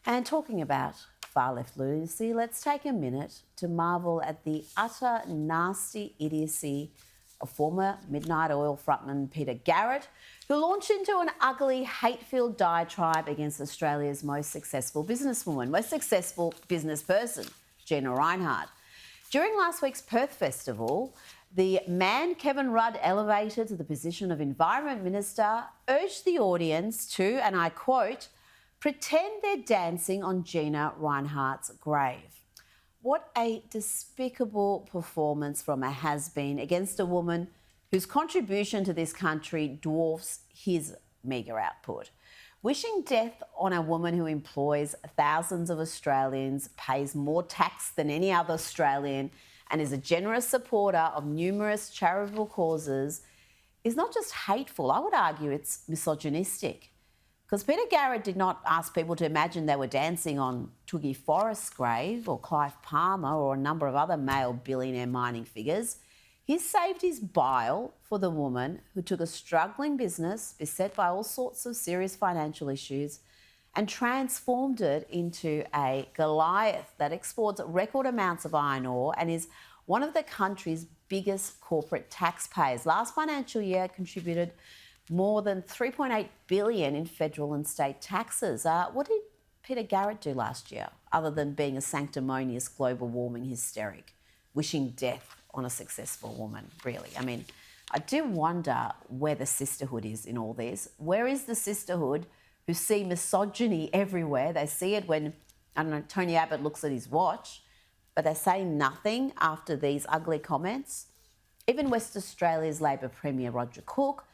And talking about far-left lunacy, let's take a minute to marvel at the utter nasty idiocy of former Midnight Oil frontman Peter Garrett, who launched into an ugly, hate-filled diatribe against Australia's most successful businesswoman, most successful business person, Gina Rinehart. During last week's Perth Festival, the man Kevin Rudd elevated to the position of Environment Minister urged the audience to, and I quote, pretend they're dancing on Gina Rinehart's grave. What a despicable performance from a has-been against a woman whose contribution to this country dwarfs his meagre output. Wishing death on a woman who employs thousands of Australians, pays more tax than any other Australian, and is a generous supporter of numerous charitable causes is not just hateful, I would argue it's misogynistic. Because Peter Garrett did not ask people to imagine they were dancing on Twiggy Forrest's grave or Clive Palmer or a number of other male billionaire mining figures. He saved his bile for the woman who took a struggling business beset by all sorts of serious financial issues and transformed it into a Goliath that exports record amounts of iron ore and is one of the country's biggest corporate taxpayers. Last financial year contributed more than $3.8 billion in federal and state taxes. What did Peter Garrett do last year, other than being a sanctimonious global warming hysteric, wishing death on a successful woman, really? I mean, I do wonder where the sisterhood is in all this. Where is the sisterhood who see misogyny everywhere? They see it when, I don't know, Tony Abbott looks at his watch, but they say nothing after these ugly comments. Even West Australia's Labor Premier Roger Cook,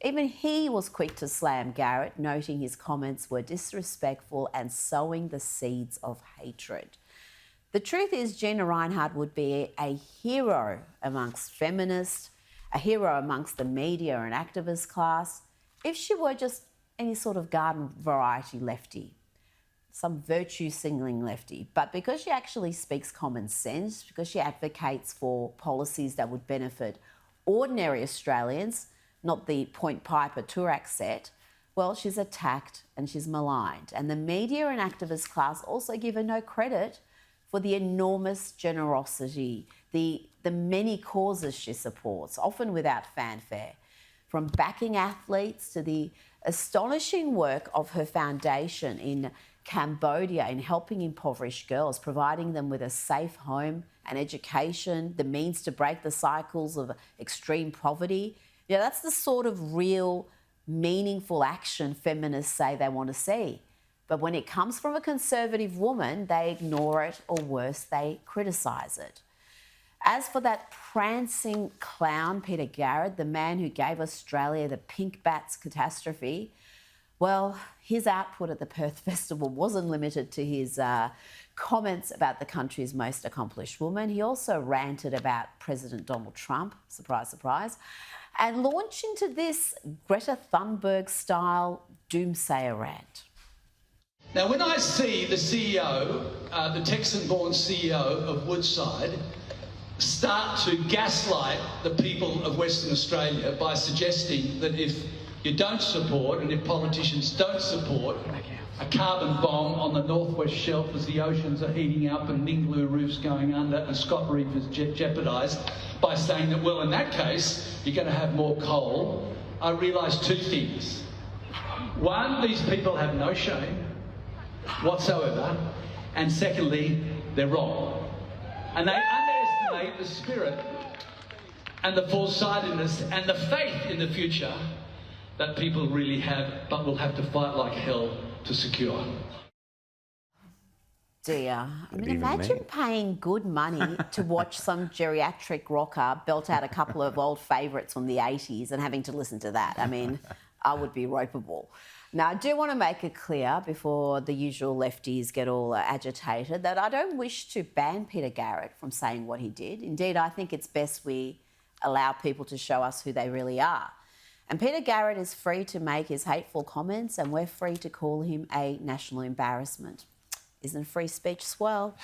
even he was quick to slam Garrett, noting his comments were disrespectful and sowing the seeds of hatred. The truth is, Gina Rinehart would be a hero amongst feminists, a hero amongst the media and activist class, if she were just any sort of garden variety lefty, some virtue-singling lefty. But because she actually speaks common sense, because she advocates for policies that would benefit ordinary Australians, not the Point Piper Toorak set, well, she's attacked and she's maligned. And the media and activist class also give her no credit for the enormous generosity, the many causes she supports, often without fanfare, from backing athletes to the astonishing work of her foundation in Cambodia in helping impoverished girls, providing them with a safe home and education, the means to break the cycles of extreme poverty. You know, that's the sort of real, meaningful action feminists say they want to see. But when it comes from a conservative woman, they ignore it, or worse, they criticise it. As for that prancing clown, Peter Garrett, the man who gave Australia the pink bats catastrophe, well, his output at the Perth Festival wasn't limited to his comments about the country's most accomplished woman. He also ranted about President Donald Trump, surprise, surprise, and launched into this Greta Thunberg-style doomsayer rant. Now, when I see the CEO, the Texan-born CEO of Woodside, start to gaslight the people of Western Australia by suggesting that if you don't support, and if politicians don't support, a carbon bomb on the northwest shelf as the oceans are heating up and Ningaloo Reef's going under and Scott Reef is jeopardised, by saying that, well, in that case, you're going to have more coal, I realise two things. One, these people have no shame whatsoever, and secondly, they're wrong. And they underestimate the spirit and the foresightedness and the faith in the future that people really have, but will have to fight like hell to secure. Dear, I mean, imagine paying good money to watch some geriatric rocker belt out a couple of old favourites from the 80s and having to listen to that. I mean, I would be ropeable. Now, I do want to make it clear before the usual lefties get all agitated that I don't wish to ban Peter Garrett from saying what he did. Indeed, I think it's best we allow people to show us who they really are. And Peter Garrett is free to make his hateful comments, and we're free to call him a national embarrassment. Isn't free speech swell?